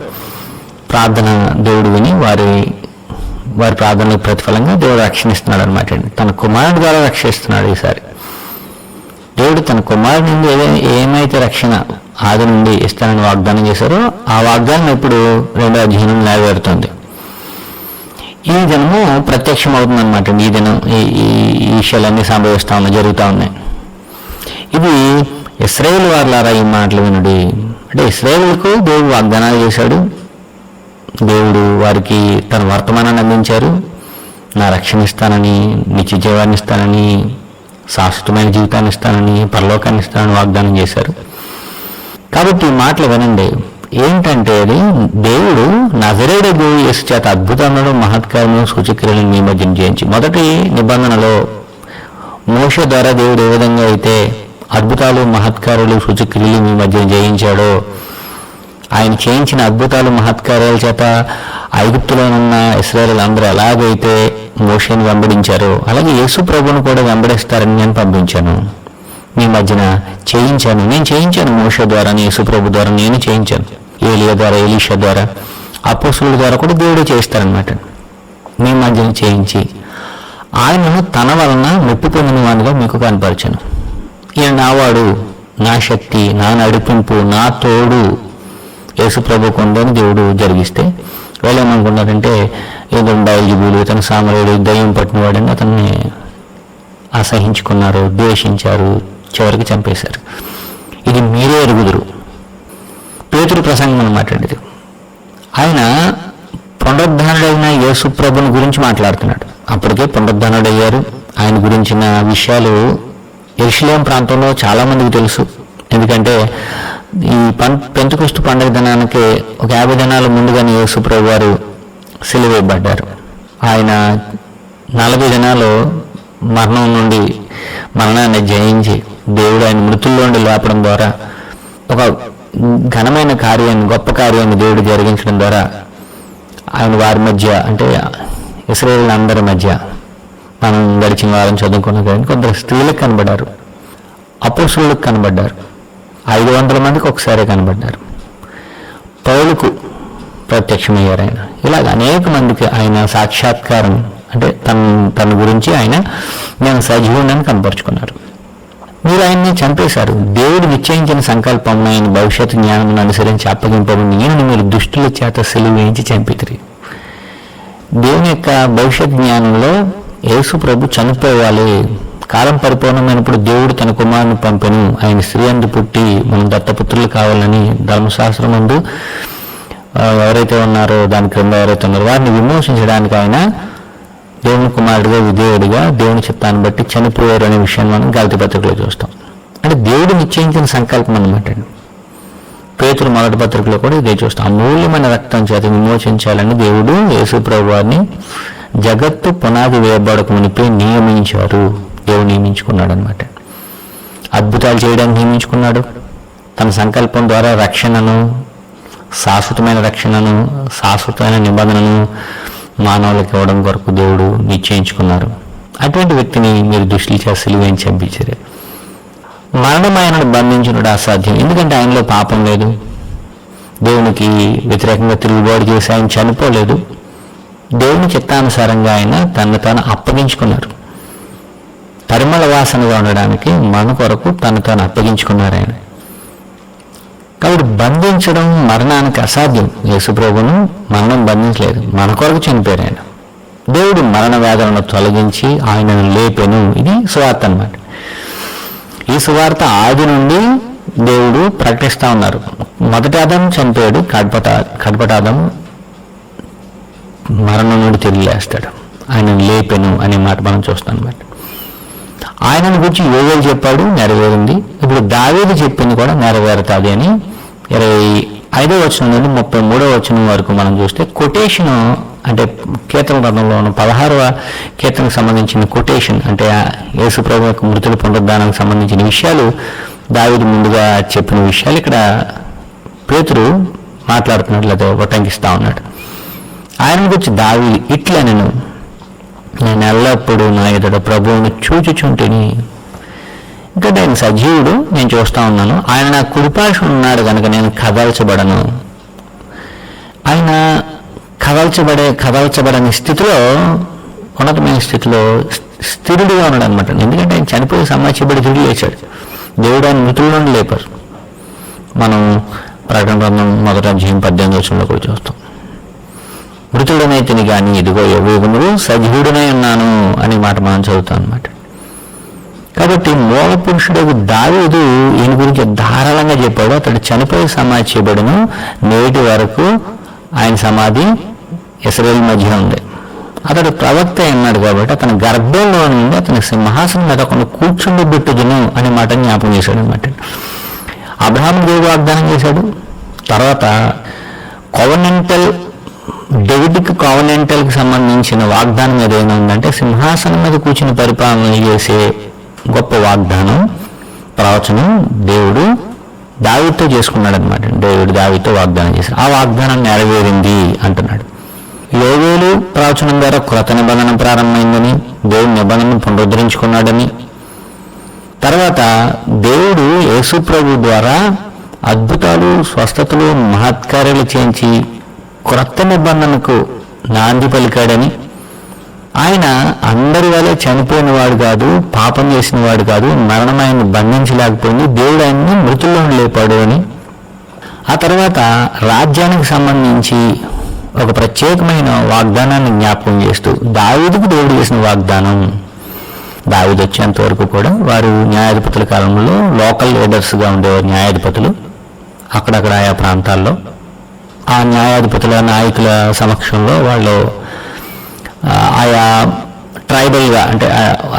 ప్రార్థన దేవుడు విని వారి ప్రార్థనలకు ప్రతిఫలంగా దేవుడు రక్షణిస్తున్నాడు అనమాట అండి. తన కుమారుడి ద్వారా రక్షిస్తున్నాడు. ఈసారి దేవుడు తన కుమారుడి నుండి ఏమైతే రక్షణ ఆది నుండి ఇస్తానని వాగ్దానం చేశారో ఆ వాగ్దానం ఇప్పుడు 2వ అధ్యాయం నెరవేరుతుంది. ఈ దినము ప్రత్యక్షం అవుతుంది అనమాట. ఈ దినం ఈ విషయాలన్నీ సంభవిస్తూ ఉన్నాయి, జరుగుతూ ఉన్నాయి. ఇది ఇశ్రాయేలు వారులారా ఈ మాటలు వినుడి. అంటే ఇశ్రాయేలుకు దేవుడు వాగ్దానాలు చేశాడు. దేవుడు వారికి తన వర్తమానాన్ని అందించారు. నా రక్షణ ఇస్తానని, నిత్య జీవాన్ని ఇస్తానని, శాశ్వతమైన జీవితాన్ని ఇస్తానని, పరలోకాన్ని ఇస్తానని వాగ్దానం చేశారు. కాబట్టి ఈ మాటలు వినండి. ఏంటంటే అది దేవుడు నజరేయుడగు యేసు చేత అద్భుతములను, మహత్కారములను, సూచక్రియలను మీ మధ్యన చేయించి, మొదటి నిబంధనలో మోషే ద్వారా దేవుడు ఏ విధంగా అయితే అద్భుతాలు, మహత్కారాలు, సూచక్రియలు మీ మధ్యన చేయించాడో, ఆయన చేయించిన అద్భుతాలు, మహత్కార్యాల చేత ఐగుప్తులోనున్న ఇశ్రాయేలు అందరూ ఎలాగైతే మోషేని వెంబడించారో అలాగే యేసు ప్రభువును కూడా వెంబడిస్తారని నేను పంపించాను, మీ మధ్యన చేయించాను. నేను చేయించాను మోషే ద్వారా, యేసు ప్రభు ద్వారా నేను చేయించాను. ఏలియా ద్వారా, ఎలీషా ద్వారా, అపోస్తుల ద్వారా కూడా దేవుడే చేయిస్తారనమాట. మీ మధ్యన చేయించి ఆయనను తన వలన మెప్పు పొందిన వాడిగా మీకు కనపరిచాను. ఈయన నావాడు, నా శక్తి, నా నడిపింపు, నా తోడు యేసు ప్రభు కొండని దేవుడు జరిగిస్తే వాళ్ళు ఏమనుకున్నారంటే ఏదో బయలుజీబులు, తన సామరుడు, దయ్యం పట్టినవాడని అతన్ని అసహించుకున్నారు, ద్వేషించారు, చివరికి చంపేశారు. ఇది మీరే ఎరుగుదురు. పేతురు ప్రసంగం అన్నమాట ఇది. ఆయన పునరుద్ధరణుడైన యేసు ప్రభుని గురించి మాట్లాడుతున్నాడు. అప్పటికే పునరుద్ధరణుడయ్యారు. ఆయన గురించిన విషయాలు యెరూషలేము ప్రాంతంలో చాలామందికి తెలుసు. ఎందుకంటే ఈ పెంతెకొస్తు పండుగ దినానికి ఒక 50 దినాల ముందుగానే యేసు ప్రభు వారు సిలువేయబడ్డారు. ఆయన 40 దినాలు మరణం నుండి మరణాన్ని జయించి దేవుడు ఆయన మృతుల్లోండి లేపడం ద్వారా ఒక ఘనమైన కార్యాన్ని, గొప్ప కార్యాన్ని దేవుడు జరిగించడం ద్వారా ఆయన వారి మధ్య అంటే ఇశ్రాయేలు అందరి మధ్య మనం గడిచిన వారం చదువుకున్న కానీ కొందరు స్త్రీలకు కనబడ్డారు, అపోస్తలులకు కనబడ్డారు, 500 మందికి ఒకసారి కనబడ్డారు, పౌలుకు ప్రత్యక్షమయ్యారు ఆయన. ఇలాగ అనేక మందికి ఆయన సాక్షాత్కారం అంటే తన గురించి ఆయన నేను సజీవుడని కనపరుచుకున్నారు. మీరు ఆయన్ని చంపేశారు. దేవుడు నిశ్చయించిన సంకల్పం ఆయన భవిష్యత్తు జ్ఞానం అనుసరించి అప్పగింపబడి నేను మీరు దుష్టుల చేత సిలువ వేయించి చంపితిరి. దేవుని యొక్క భవిష్యత్ జ్ఞానంలో యేసు ప్రభు చనిపోవాలి, కాలం పరిపూర్ణమైనప్పుడు దేవుడు తన కుమారుని పంపెను, ఆయన స్త్రీ అందు పుట్టి మనం దత్తపుత్రులు కావాలని ధర్మశాస్త్రం ముందు ఎవరైతే ఉన్నారో దాని క్రింద ఎవరైతే ఉన్నారో వారిని విమోచించడానికి ఆయన దేవుని కుమారుడిగా విధేయుడిగా దేవుని చిత్తాన్ని బట్టి చనిపోయారు అనే విషయాన్ని మనం గలతీ పత్రికలో చూస్తాం. అంటే దేవుడు నిశ్చయించిన సంకల్పం అనమాట. పేతురు మొదటి పత్రికలో కూడా ఇదే చూస్తాం. అమూల్యమైన రక్తం చేత విమోచించాలని దేవుడు యేసు ప్రభు వారిని జగత్తు పునాది వేయబడక మునిపే నియమించారు. దేవుడు నియమించుకున్నాడు అనమాట. అద్భుతాలు చేయడానికి నియమించుకున్నాడు. తన సంకల్పం ద్వారా రక్షణను, శాశ్వతమైన రక్షణను, శాశ్వతమైన నిబంధనను మానవులకు ఇవ్వడం కొరకు దేవుడు నిశ్చయించుకున్నారు. అటువంటి వ్యక్తిని మీరు దుష్టుల చేత సిలువ వేయించి చంపించారు. మరణం ఆయనను బంధించున్నాడు అసాధ్యం, ఎందుకంటే ఆయనలో పాపం లేదు. దేవునికి వ్యతిరేకంగా తిరుగుబాటు చేసి ఆయన చనిపోలేదు. దేవుని చిత్తానుసారంగా ఆయన తను తాను అప్పగించుకున్నారు. పరిమళ వాసనగా ఉండడానికి మన కొరకు తను తాను అప్పగించుకున్నారు ఆయన. కాబట్టి బంధించడం మరణానికి అసాధ్యం. యేసుప్రభును మరణం బంధించలేదు, మన కొరకు చనిపోయారు ఆయన. దేవుడు మరణ వేదనను తొలగించి ఆయనను లేపెను. ఇది సువార్త అన్నమాట. ఈ సువార్త ఆది నుండి దేవుడు ప్రకటిస్తూ ఉన్నారు. మొదటి ఆదాము చనిపోయాడు, కడపటి ఆదాము మరణం నుండి తిరిగి లేస్తాడు, ఆయనను లేపెను అనే మాట మనం చూస్తాం అన్నమాట. ఆయనను గురించి యోవేలు చెప్పాడు, నెరవేరింది. ఇప్పుడు దావీదు చెప్పింది కూడా నెరవేరుతుంది అని 25వ వచనం నుండి 33వ వచనం వరకు మనం చూస్తే కొటేషన్ అంటే కీర్తన గ్రంథంలోను 16వ కీర్తనకు సంబంధించిన కొటేషన్ అంటే యేసు ప్రభు యొక్క మృతుల పునరుద్ధానానికి సంబంధించిన విషయాలు దావీదు ముందుగా చెప్పిన విషయాలు ఇక్కడ పేతురు మాట్లాడుతున్నాడు, లేదా ఉటంకిస్తా ఉన్నాడు. ఆయన గురించి దావీదు ఇట్లా నేను ఎల్లప్పుడూ నా ఎదుట ప్రభువును చూచుచుంటిని. ఎందుకంటే ఆయన సజీవుడు, నేను చూస్తూ ఉన్నాను. ఆయన నా కుడిపార్శ్వన ఉన్నాడు కనుక నేను కదల్చబడను. ఆయన కదల్చబడని స్థితిలో, ఉన్నతమైన స్థితిలో స్థిరుడిగా ఉన్నాడు అనమాట. ఎందుకంటే ఆయన చనిపోయి సమాచారపడి తిరిగి లేచాడు. దేవుడు ఆయన మృతుల నుండి లేపారు. మనం ప్రకటన గ్రంథం 1వ అధ్యాయం 18వ వచనంలో కూడా చూస్తాం. మృతుడనైతిని కానీ ఇదిగో యుగములు సజీవుడనై ఉన్నాను అనే మాట మనం చదువుతాం అనమాట. కాబట్టి మూల పురుషుడు దావీదు ఈయన గురించి ధారాళంగా చెప్పాడు. అతడు చనిపోయి సమాధి చేయబడను, నేటి వరకు ఆయన సమాధి ఇశ్రాయేలు మధ్య ఉంది. అతడు ప్రవక్త అన్నాడు కాబట్టి అతని గర్భంలో నుండి అతని సింహాసనం మీద కొన్ని కూర్చుండబెట్టుదును అనే మాట జ్ఞాపకం చేశాడు అనమాట. అబ్రహాము దేవుడు వాగ్దానం చేశాడు. తర్వాత డేవిడ్కి కావనెంటల్కి సంబంధించిన వాగ్దానం ఏదైనా ఉందంటే సింహాసనం మీద కూర్చుని పరిపాలన చేసే గొప్ప వాగ్దానం, ప్రవచనం దేవుడు దావీదుతో చేసుకున్నాడు అనమాట. దేవుడు దావీదుతో వాగ్దానం చేశాడు. ఆ వాగ్దానం నెరవేరింది అంటున్నాడు. యోవేలు ప్రవచనం ద్వారా కృత నిబంధన ప్రారంభమైందని, దేవుడు నిబంధనను పునరుద్ధరించుకున్నాడని, తర్వాత దేవుడు యేసు ప్రభు ద్వారా అద్భుతాలు, స్వస్థతలు, మహత్కార్యాలు చేయించి క్రొత్త నిబంధనకు నాంది పలికాడని, ఆయన అందరి వల్ల చనిపోయిన వాడు కాదు, పాపం చేసిన వాడు కాదు, మరణం ఆయన బంధించలేకపోయింది, దేవుడు ఆయన్ని మృతుల్లో లేపాడు అని, ఆ తర్వాత రాజ్యానికి సంబంధించి ఒక ప్రత్యేకమైన వాగ్దానాన్ని జ్ఞాపకం చేస్తూ దావీదుకు దేవుడు చేసిన వాగ్దానం. దావీదు వచ్చేంత వరకు కూడా వారు న్యాయాధిపతుల కాలంలో లోకల్ లీడర్స్గా ఉండేవారు. న్యాయాధిపతులు అక్కడక్కడ ఆయా ప్రాంతాల్లో ఆ న్యాయాధిపతుల నాయకుల సమక్షంలో వాళ్ళు ఆయా ట్రైబల్గా అంటే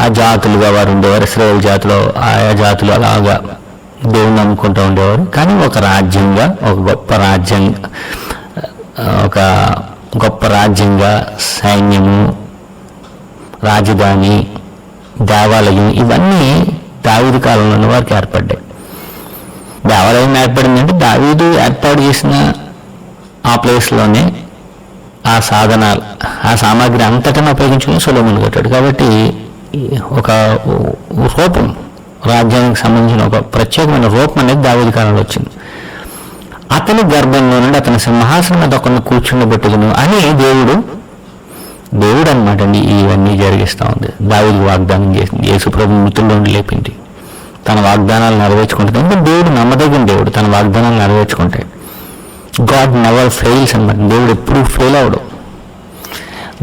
ఆ జాతులుగా వారు ఉండేవారు. ఇశ్రాయేలు జాతిలో ఆయా జాతులు అలాగా దేవుని నమ్ముకుంటూ ఉండేవారు. కానీ ఒక రాజ్యంగా, ఒక గొప్ప రాజ్యంగా సైన్యము, రాజధాని, దేవాలయం ఇవన్నీ దావీదు కాలంలోని వారికి ఏర్పడ్డాయి. దేవాలయం ఏర్పడిందంటే దావీదు ఏర్పాటు చేసిన ఆ ప్లేస్లోనే ఆ సాధనాలు, ఆ సామాగ్రి అంతటా ఉపయోగించుకుని సొలొమోను కట్టాడు. కాబట్టి ఒక రూపం, రాజ్యానికి సంబంధించిన ఒక ప్రత్యేకమైన రూపం అనేది దావీదు కాలంలో వచ్చింది. అతని గర్భంలో నుండి అతని సింహాసనం మీద ఒకరిని కూర్చుండబెట్టుదును అని దేవుడు అనమాట అండి ఇవన్నీ జరిగిస్తూ ఉంది. దావీదుకు వాగ్దానం చేసింది, యేసుప్రభు మృతుల్లో నుండి లేపింది, తన వాగ్దానాలు నెరవేర్చుకుంటుంది. అంటే దేవుడు నమ్మదగిన దేవుడు, తన వాగ్దానాలు నెరవేర్చుకుంటే. గాడ్ నెవర్ ఫెయిల్స్ అనమాట. దేవుడు ఎప్పుడు ఫెయిల్ అవడు.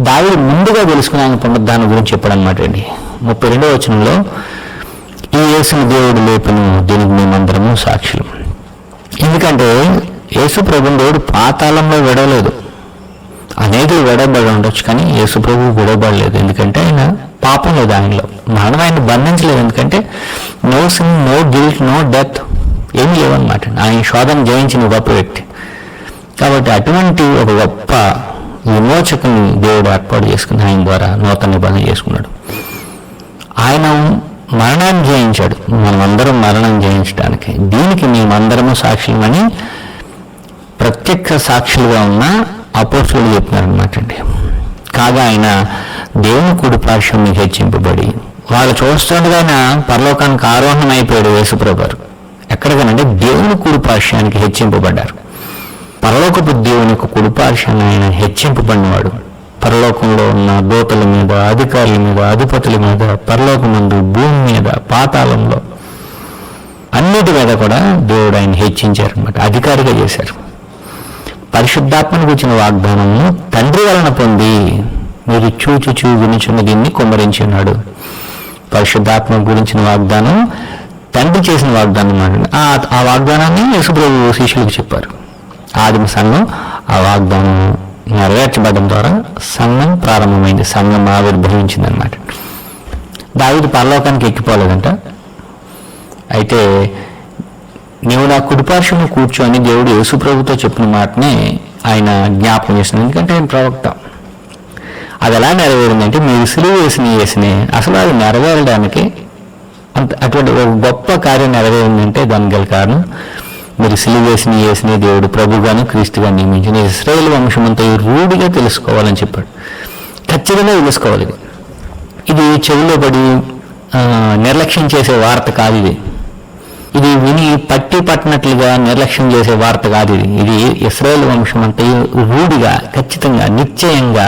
దావీదు ముందుగా తెలుసుకుని ఆయన పునరుద్ధానం గురించి చెప్పాడనమాట అండి. 32వ వచనంలో, ఈ యేసుని దేవుడు లేపను, దీనికి మేమందరము సాక్షులు. ఎందుకంటే యేసు ప్రభుని దేవుడు పాతాళంలో విడవలేదు. అనేకులు విడవబడి ఉండొచ్చు, కానీ యేసు ప్రభు విడవబడలేదు. ఎందుకంటే ఆయన పాపం లేదు ఆయనలో, మరణం ఆయన బంధించలేదు. ఎందుకంటే no sin, no guilt, no death ఏమీ లేవన్నమాట. ఆయన శోధన జయించిన గొప్ప వ్యక్తి. కాబట్టి అటువంటి ఒక గొప్ప విమోచకుని దేవుడు ఏర్పాటు చేసుకుని ఆయన ద్వారా నూతన నిబంధన చేసుకున్నాడు. ఆయన మరణాన్ని జయించాడు, మనమందరం మరణం జయించడానికి. దీనికి మేమందరము సాక్షులమని ప్రత్యక్ష సాక్షులుగా ఉన్న అపోస్తులు చెప్తున్నారనమాట అండి. కాగా ఆయన దేవుని కుడి పార్శ్వం మీకు హెచ్చింపబడి, వాళ్ళు చూస్తుండగా ఆయన పరలోకానికి ఆరోహణం అయిపోయాడు యేసుప్రభు. ఎక్కడికనంటే దేవుని కుడి పార్శ్వానికి హెచ్చింపబడ్డారు. పరలోకపు దేవుని యొక్క కుడి పార్శ్వాన్ని ఆయన హెచ్చింపబడినవాడు. పరలోకంలో ఉన్న దూతల మీద, అధికారుల మీద, అధిపతుల మీద, పరలోకమందు, భూమి మీద, పాతాళంలో అన్నిటి మీద కూడా దేవుడు ఆయన హెచ్చించారనమాట, అధికారిగా చేశారు. పరిశుద్ధాత్మను గురించిన వాగ్దానము తండ్రి వలన పొంది మీరు చూచు వినుచున్న దీన్ని కుమ్మరించి ఉన్నాడు. పరిశుద్ధాత్మ గురించిన వాగ్దానం తండ్రి చేసిన వాగ్దానం అన్నమాట. ఆ వాగ్దానాన్ని యేసుప్రభు శిష్యులకు చెప్పారు. ఆదిమ సంఘం ఆ వాగ్దానం నెరవేర్చబడడం ద్వారా సంఘం ప్రారంభమైంది, సంఘం ఆవిర్భవించింది అనమాట. దావీదు పరలోకానికి ఎక్కిపోలేదంట. అయితే నీవు నా కుడిపార్శ్వము కూర్చొని దేవుడు యేసుప్రభుతో చెప్పిన మాటని ఆయన జ్ఞాపకం చేస్తుంది. ఎందుకంటే ఆయన ప్రవక్త. అది ఎలా నెరవేరిందంటే, మీరు సిలువ వేసిన అసలు అది నెరవేరడానికి అటువంటి ఒక గొప్ప కార్యం నెరవేరిందంటే దానికి గల కారణం, మీరు సిలువ వేసిన దేవుడు ప్రభుగాను క్రీస్తుగా నియమించిన ఇశ్రాయేలు వంశమంతా రూఢిగా తెలుసుకోవాలని చెప్పాడు. ఖచ్చితంగా తెలుసుకోవాలి. ఇది చెవిలో పడి నిర్లక్ష్యం చేసే వార్త కాదు. ఇది విని పట్టినట్లుగా నిర్లక్ష్యం చేసే వార్త కాదు. ఇది ఇశ్రాయేలు వంశమంతా రూఢిగా, ఖచ్చితంగా, నిశ్చయంగా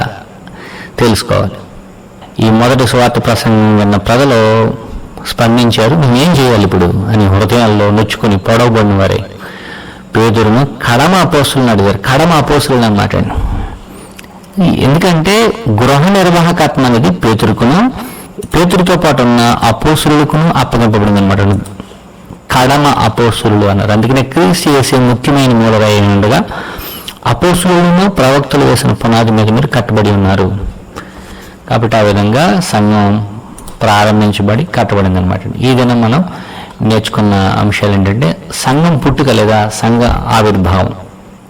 తెలుసుకోవాలి. ఈ మొదటి సువార్త ప్రసంగం విన్న ప్రజలు స్పందించారు, మేమేం చేయాలి ఇప్పుడు అని హృదయాల్లో నొచ్చుకుని పొడవబడిన వారే పేతురును కడమ అపోస్తులను అడిగారు. కడమ అపోస్తులు అన్నమాట. ఎందుకంటే గృహ నిర్వాహకత్వం అనేది పేతురుతో పాటు ఉన్న అపోస్తులుకును అప్పగింపబడింది అనమాట. కడమ అపోస్తులు అన్నారు. అందుకనే క్రీస్తు చేసే ముఖ్యమైన మూలరాయి ఉండగా అపోస్తులను ప్రవక్తలు వేసిన పునాది మీద మీరు కట్టబడి ఉన్నారు. కాబట్టి ఆ విధంగా సంఘం ప్రారంభించబడి కట్టబడింది అనమాట. ఈ దినం మనం నేర్చుకున్న అంశాలు ఏంటంటే, సంఘం పుట్టుక లేదా సంఘ ఆవిర్భావం,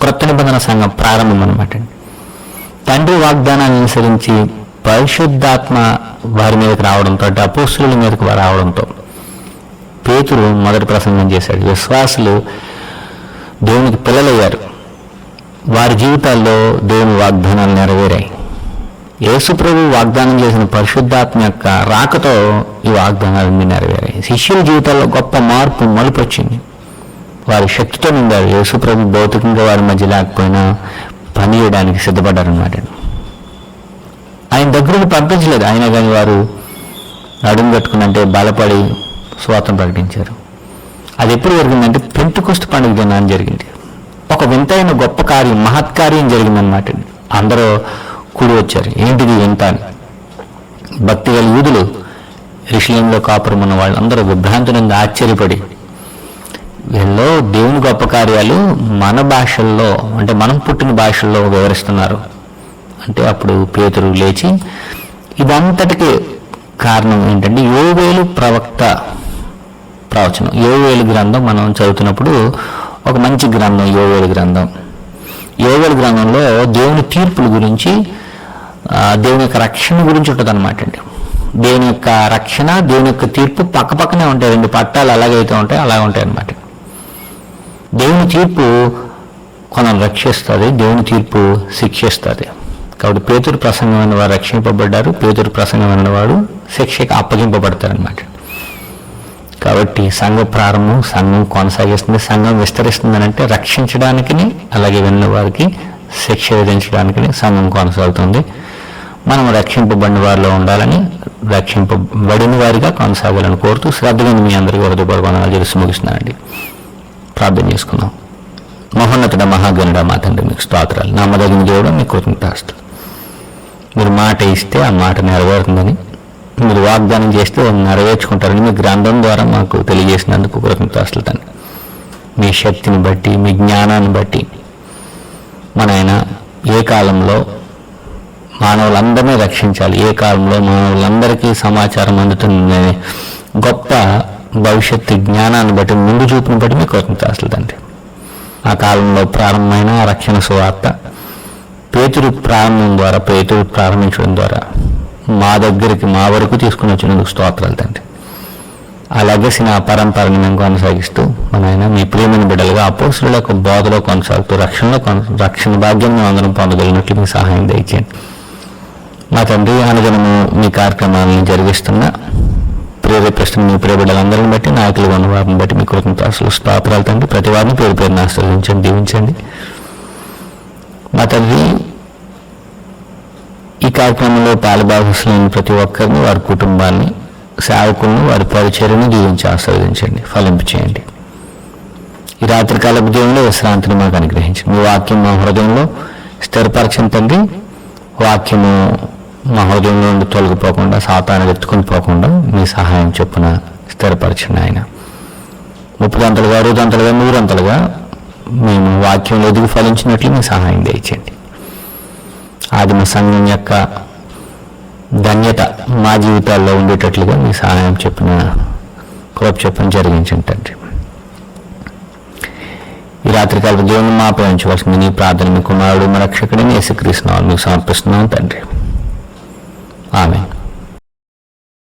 క్రొత్త నిబంధన సంఘం ప్రారంభం అనమాట. తండ్రి వాగ్దానాన్ని అనుసరించి పరిశుద్ధాత్మ వారి మీదకి రావడంతో, అపోస్తుల మీదకి రావడంతో పేతురు మొదటి ప్రసంగం చేశాడు. విశ్వాసులు దేవునికి పిల్లలయ్యారు. వారి జీవితాల్లో దేవుని వాగ్దానాలు నెరవేరాయి. యేసుప్రభు వాగ్దానం చేసిన పరిశుద్ధాత్మ యొక్క రాకతో ఈ వాగ్దానాలన్నీ నెరవేరాయి. శిష్యుల జీవితాల్లో గొప్ప మార్పు, మలుపు వచ్చింది. వారి శక్తితో నిండారు. యేసుప్రభు భౌతికంగా వారి మధ్య లేకపోయినా పని చేయడానికి సిద్ధపడ్డారనమాట. ఆయన దగ్గరకు పంపించలేదు, అయినా కానీ వారు అడుగు కట్టుకున్నంటే బలపడి స్వాతంత్రం ప్రకటించారు. అది ఎప్పుడు జరిగిందంటే పెంతెకొస్తు పండుగ దినాన్ని జరిగింది. ఒక వింతైన గొప్ప కార్యం, మహత్కార్యం జరిగిందనమాట. అందరూ కూడి వచ్చారు. ఏంటిది వింత అని. భక్తి గల యూదులు, యెరూషలేములో కాపురం ఉన్న వాళ్ళందరూ విభ్రాంతి నుండి ఆశ్చర్యపడి, వీళ్ళు దేవుని గొప్ప కార్యాలు మన భాషల్లో, అంటే మనం పుట్టిన భాషల్లో వివరిస్తున్నారు అంటే, అప్పుడు పేతురు లేచి ఇదంతటికి కారణం ఏంటంటే యోవేలు ప్రవక్త ప్రవచనం. యోవేలు గ్రంథం మనం చదువుతున్నప్పుడు ఒక మంచి గ్రంథం యోవేలు గ్రంథం. యోవేలు గ్రంథంలో దేవుని తీర్పుల గురించి, దేవుని యొక్క రక్షణ గురించి ఉంటుంది అనమాట అండి. దేవుని యొక్క రక్షణ, దేవుని యొక్క తీర్పు పక్కపక్కనే ఉంటాయి. రెండు పట్టాలు అలాగైతే ఉంటాయి, అలాగే ఉంటాయి అన్నమాట. దేవుని తీర్పు కొందరు రక్షిస్తుంది, దేవుని తీర్పు శిక్షిస్తుంది. కాబట్టి పేతురు ప్రసంగం అన్నవారు రక్షింపబడ్డారు, పేతురు ప్రసంగం అన్నవాడు శిక్షకి అప్పగింపబడతారనమాట. కాబట్టి సంఘ ప్రారంభం, సంఘం కొనసాగిస్తుంది, సంఘం విస్తరిస్తుంది అంటే రక్షించడానికి, అలాగే విన్న వారికి శిక్ష విధించడానికి సంఘం కొనసాగుతుంది. మనం రక్షింపబడిన వారిలో ఉండాలని, రక్షింపబడిన వారిగా కొనసాగాలని కోరుతూ శ్రద్ధగా మీ అందరికీ హృదయపూర్వకంగా చేసి ముగిస్తున్నానండి. ప్రార్థన చేసుకుందాం. మహోన్నతుడ మహాగణుడ మా తండ్రి, మీకు స్తోత్రాలు. నమ్మదగిన దేవుడు, మీకు కృతజ్ఞతాస్తులు. మీరు మాట ఇస్తే ఆ మాట నెరవేరుతుందని, మీరు వాగ్దానం చేస్తే నెరవేర్చుకుంటారని మీ గ్రంథం ద్వారా మాకు తెలియజేసినందుకు కృతజ్ఞతాస్తులు తండ్రి. మీ శక్తిని బట్టి, మీ జ్ఞానాన్ని బట్టి మన ఆయన ఏ కాలంలో మానవులందరినీ రక్షించాలి, ఏ కాలంలో మానవులందరికీ సమాచారం అందుతుందనే గొప్ప భవిష్యత్తు జ్ఞానాన్ని బట్టి, ముందు చూపుని బట్టి మీకు కృతజ్ఞతాస్తులు తండ్రి. ఆ కాలంలో ప్రారంభమైన రక్షణ సువార్త పేతురు ప్రారంభం ద్వారా, పేతురు ప్రారంభించడం ద్వారా మా దగ్గరికి, మా వరకు తీసుకుని వచ్చినందుకు స్తోత్రాలు తండ్రి. అలాగే ఆ పరంపరని మేము కొనసాగిస్తూ మన ఆయన మీ ప్రియమైన బిడ్డలుగా అపోస్తుల యొక్క బోధలో కొనసాగుతూ రక్షణ భాగ్యం మేము అందరం పొందగలిగినట్లు మీ సహాయం దయచేయండి. మా తండ్రి అనుదినము మీ కార్యక్రమాలను జరిగిస్తున్న ప్రేరేపిస్తున్న మీ ప్రియ బిడ్డలందరిని బట్టి, నాయకులు ఉన్న వారిని బట్టి మీ కృతజ్ఞతాస్తులు స్తోత్రాలు తండ్రి. ప్రతి వారిని పేరు పేరున ఆశీర్వదించండి, దీవించండి. మా తండ్రి ఈ కార్యక్రమంలో పాలుభాగస్సులైన ప్రతి ఒక్కరిని, వారి కుటుంబాన్ని, సేవకులను, వారి పరిచర్యను దీవించి ఆశీర్వదించండి, ఫలింపు చేయండి. ఈ రాత్రికాలపు దేవుల్లో విశ్రాంతిని మాకు అనుగ్రహించండి. మీ వాక్యం మా హృదయంలో స్థిరపరచండి తండ్రి. వాక్యము మా హృదయంలో నుండి తొలగిపోకుండా, సాతాను ఎత్తుకుని పోకుండా మీ సహాయం చొప్పున స్థిరపరచండి ఆయన. 30 గంటలుగా, 60 గంటలుగా, 100 గంటలుగా మేము వాక్యంలో ఎదుగు ఫలించినట్లు మీ సహాయం దయచేయండి. ఆదిమ సంఘం యొక్క ధన్యత మా జీవితాల్లో ఉండేటట్లుగా మీ సహాయం చెప్పిన కృప చెప్పని జరిగించండి తండ్రి. ఈ రాత్రికాల దేవుని మాపై ఉంచవలసింది నీ ప్రార్థన మీ కుమారుడు, మా రక్షకుడిని యేసుక్రీస్తు నామములో మీకు సమర్పిస్తున్నాం తండ్రి. ఆమేన్.